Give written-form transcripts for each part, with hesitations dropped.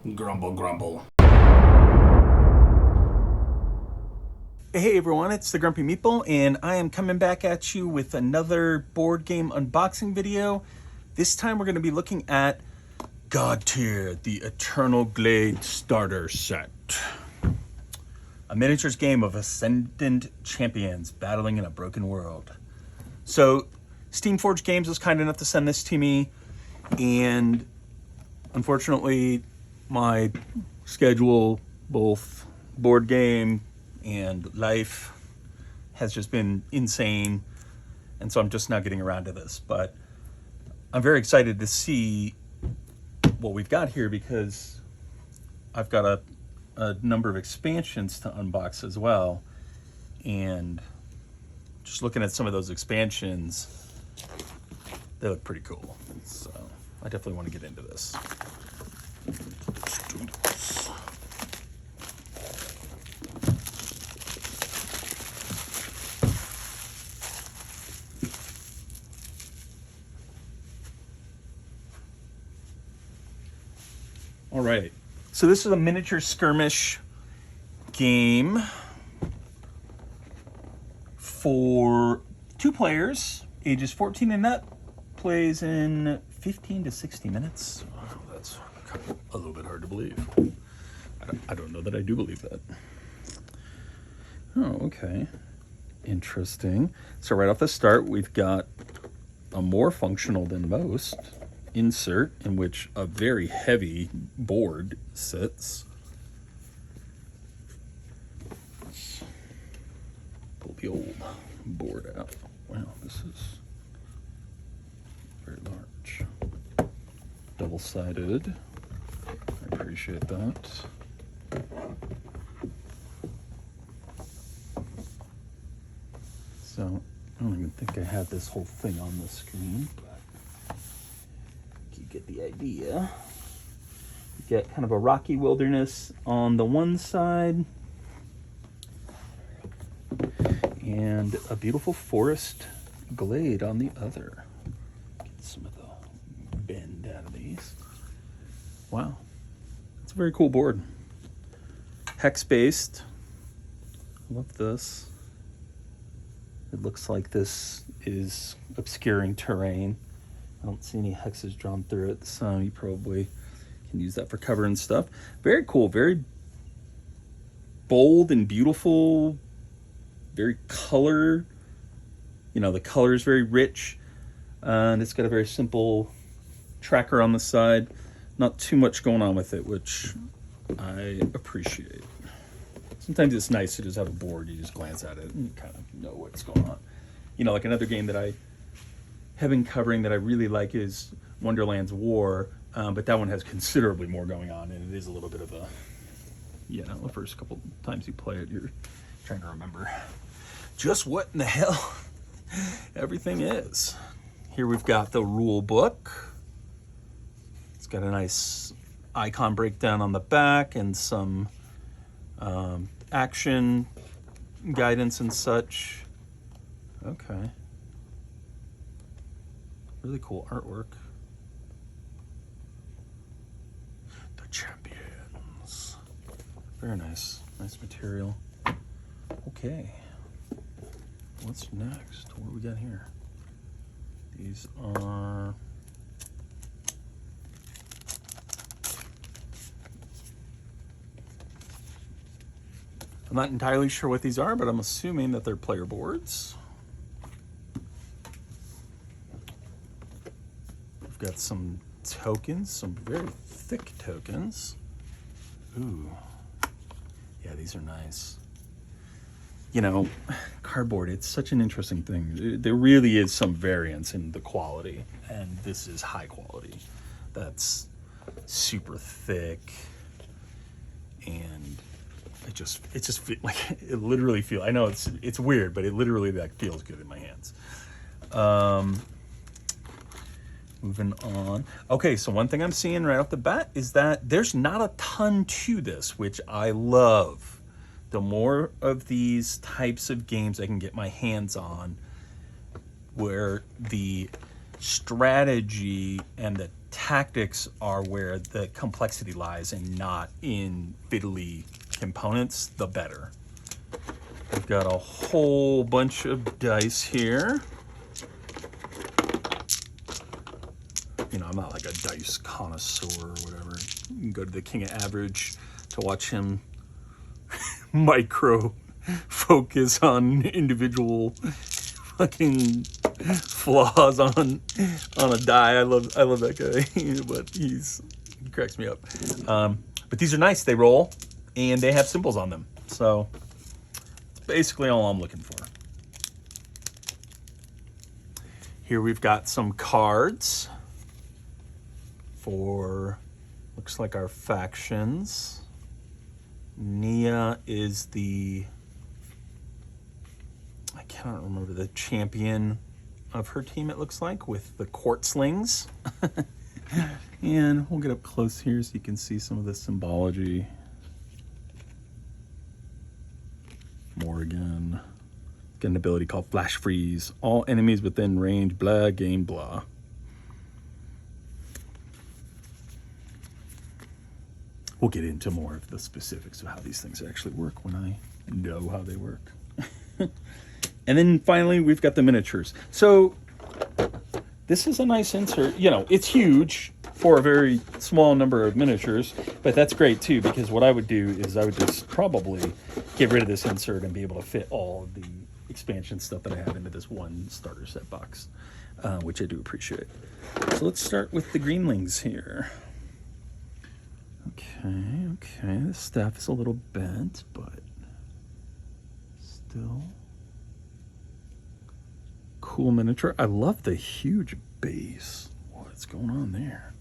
Grumble, grumble. Hey everyone, it's the Grumpy Meeple, and I am coming back at you with another board game unboxing video. This time we're going to be looking at Godtear, the Eternal Glade starter set. A miniatures game of ascendant champions battling in a broken world. So, Steamforged Games was kind enough to send this to me, and unfortunately, my schedule, both board game and life, has just been insane, and so I'm just now getting around to this. But I'm very excited to see what we've got here, because I've got a number of expansions to unbox as well, and just looking at some of those expansions, they look pretty cool. So I definitely want to get into this. Let's do this. All right, so this is a miniature skirmish game for 2 players, ages 14 and up, plays in 15 to 60 minutes. Wow, that's a little bit hard to believe. I don't know that I do believe that. Oh, okay. Interesting. So right off the start, we've got a more functional than most insert in which a very heavy board sits. Let's pull the old board out. Wow, this is very large. Double-sided. I appreciate that. So, I don't even think I had this whole thing on the screen, but you get the idea. You get kind of a rocky wilderness on the one side and a beautiful forest glade on the other. Get some of the bend out of these. Wow, it's a very cool board. Hex based. I love this. It looks like this is obscuring terrain. I don't see any hexes drawn through it, so you probably can use that for cover and stuff. Very cool, very bold and beautiful, very color. You know, the color is very rich, and it's got a very simple tracker on the side. Not too much going on with it, which I appreciate. Sometimes it's nice to just have a board, you just glance at it and you kind of know what's going on. You know, like another game that I have been covering that I really like is Wonderland's War, but that one has considerably more going on, and it is a little bit of a, you know, the first couple times you play it, you're trying to remember just what in the hell everything is. Here we've got the rule book. It's got a nice icon breakdown on the back and some action guidance and such. Okay. Really cool artwork. The champions. Very nice. Nice material. Okay. What's next? What do we got here? These are... I'm not entirely sure what these are, but I'm assuming that they're player boards. We've got some tokens, some very thick tokens. Ooh. Yeah, these are nice. You know, cardboard, it's such an interesting thing. There really is some variance in the quality, and this is high quality. That's super thick, and it just like, it literally feels, I know it's weird, but it literally like feels good in my hands. Moving on. Okay, so one thing I'm seeing right off the bat is that there's not a ton to this, which I love. The more of these types of games I can get my hands on, where the strategy and the tactics are where the complexity lies and not in fiddly components, the better. We've got a whole bunch of dice here. You know, I'm not like a dice connoisseur or whatever. You can go to the King of Average to watch him micro focus on individual fucking flaws on a die. I love that guy, but he cracks me up. But these are nice. They roll, and they have symbols on them. So it's basically all I'm looking for. Here we've got some cards for, looks like our factions. Nia is the, I cannot remember, the champion of her team, it looks like, with the Quartzlings. And we'll get up close here so you can see some of the symbology. Morgan. Get an ability called Flash Freeze. All enemies within range, blah, game, blah. We'll get into more of the specifics of how these things actually work when I know how they work. And then finally, we've got the miniatures. So this is a nice insert. You know, it's huge for a very small number of miniatures, but that's great too, because what I would do is I would just probably get rid of this insert and be able to fit all of the expansion stuff that I have into this one starter set box, which I do appreciate. So let's start with the greenlings here. Okay, the staff is a little bent, but still cool miniature. I love the huge base. What's going on there?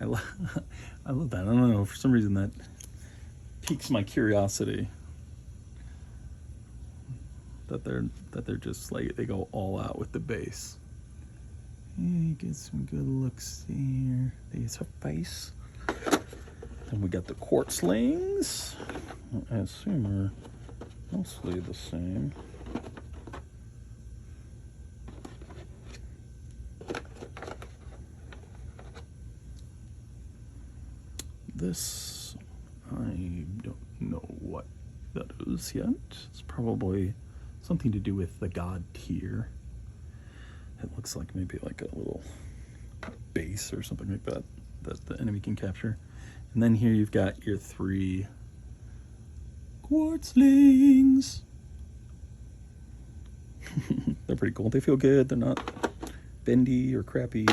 I love that. I don't know, for some reason that piques my curiosity. That they're just like, they go all out with the base. Yeah, get some good looks here. There's her face. And we got the Quartzlings. I assume are mostly the same. This, I don't know what that is yet. It's probably something to do with the Godtear. It looks like maybe like a little base or something like that that the enemy can capture. And then here you've got your 3 Quartzlings. They're pretty cool. They feel good. They're not bendy or crappy.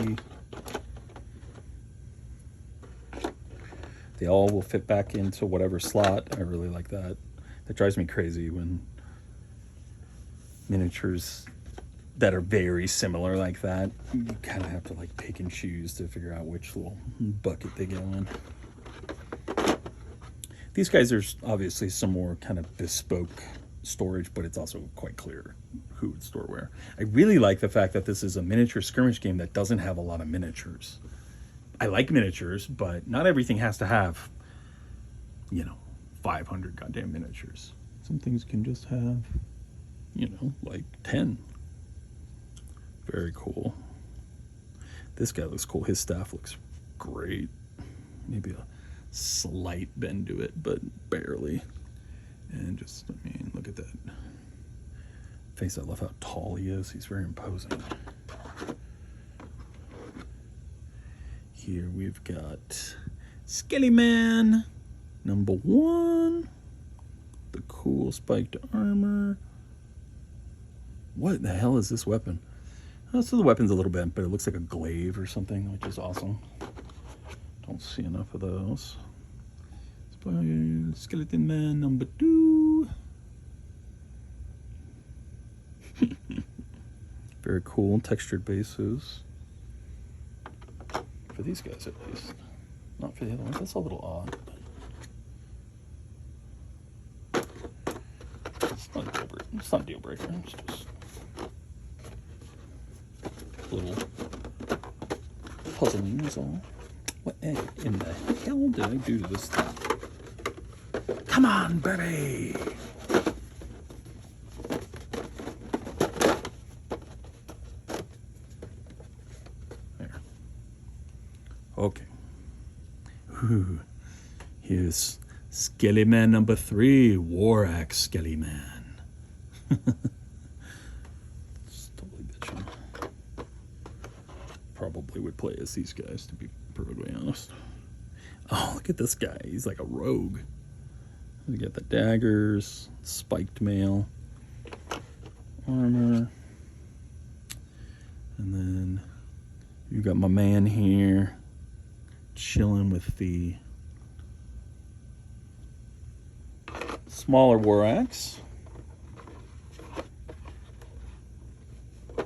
They all will fit back into whatever slot. I really like that. That drives me crazy when miniatures that are very similar like that, you kind of have to like pick and choose to figure out which little bucket they go in. These guys are obviously some more kind of bespoke storage, but it's also quite clear who would store where. I really like the fact that this is a miniature skirmish game that doesn't have a lot of miniatures. I like miniatures, but not everything has to have, 500 goddamn miniatures. Some things can just have, like 10. Very cool. This guy looks cool. His staff looks great. Maybe a slight bend to it, but barely. And just, look at that face. I love how tall he is. He's very imposing. Here we've got Skelly Man, number 1. The cool spiked armor. What the hell is this weapon? Oh, so the weapon's a little bent, but it looks like a glaive or something, which is awesome. Don't see enough of those. Skeleton Man number 2. Very cool textured bases. For these guys at least. Not for the other ones. That's a little odd. It's not a deal breaker. It's just a little puzzling is all. What in the hell did I do to this thing? Come on, baby! Here's Skelly Man number 3, War Axe Skelly Man. Just totally bitching. Probably would play as these guys, to be perfectly honest. Oh, look at this guy. He's like a rogue. We got the daggers, spiked mail, armor. And then you got my man here chilling with the smaller war axe. And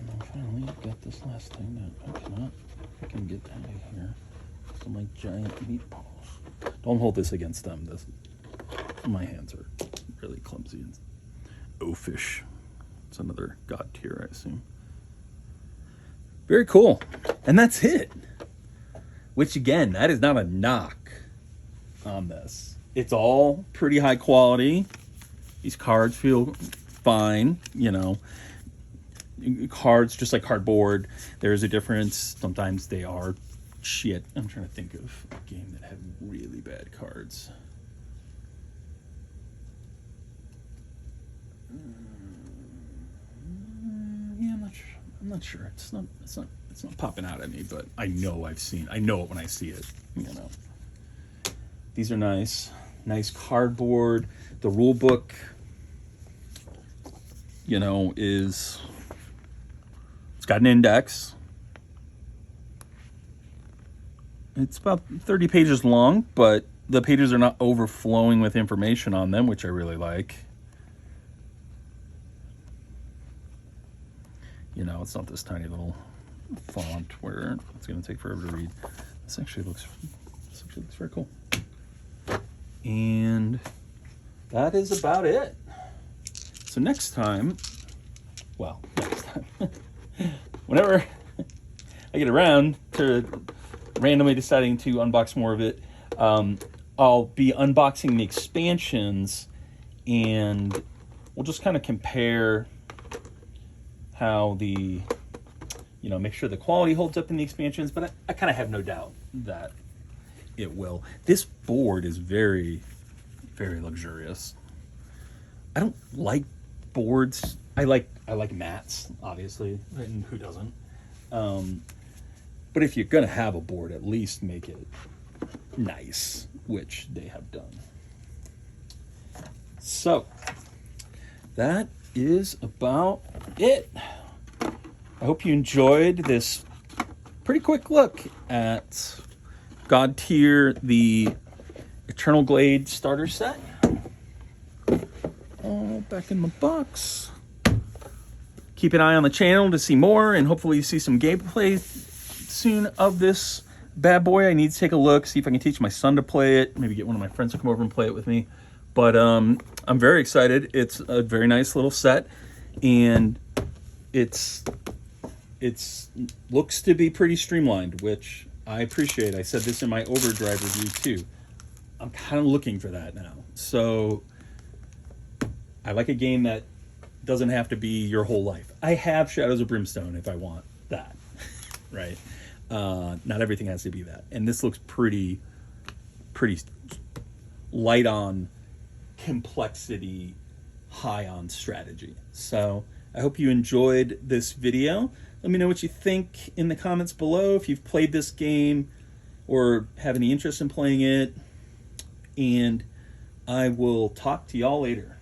then finally, I've got this last thing that I can get out of here. Some like giant meatballs. Don't hold this against them. My hands are really clumsy and oafish. It's another Godtear, I assume. Very cool. And that's it. Which, again, that is not a knock on this. It's all pretty high quality. These cards feel fine, you know. Cards, just like cardboard, there's a difference. Sometimes they are shit. I'm trying to think of a game that had really bad cards. Yeah, I'm not sure. It's not popping out at me, but I know it when I see it, you know. These are nice cardboard. The rule book, you know, it's got an index. It's about 30 pages long, but the pages are not overflowing with information on them, which I really like. You know, it's not this tiny little font where it's going to take forever to read. This actually looks very cool. And that is about it. So next time, whenever I get around to randomly deciding to unbox more of it, I'll be unboxing the expansions, and we'll just kind of compare how make sure the quality holds up in the expansions, but I kind of have no doubt that it will. This board is very, very luxurious. I don't like boards. I like mats, obviously, and who doesn't? But if you're gonna have a board, at least make it nice, which they have done. So that is about it. I hope you enjoyed this pretty quick look at Godtear, the Eternal Glade starter set. All back in the box. Keep an eye on the channel to see more, and hopefully see some gameplay soon of this bad boy. I need to take a look, see if I can teach my son to play it, maybe get one of my friends to come over and play it with me. But I'm very excited. It's a very nice little set, and it's looks to be pretty streamlined, which I appreciate. I said this in my Overdrive review too. I'm kind of looking for that now. So I like a game that doesn't have to be your whole life. I have Shadows of Brimstone if I want that, right? Not everything has to be that. And this looks pretty light on complexity, high on strategy. So I hope you enjoyed this video. Let me know what you think in the comments below, if you've played this game or have any interest in playing it. And I will talk to y'all later.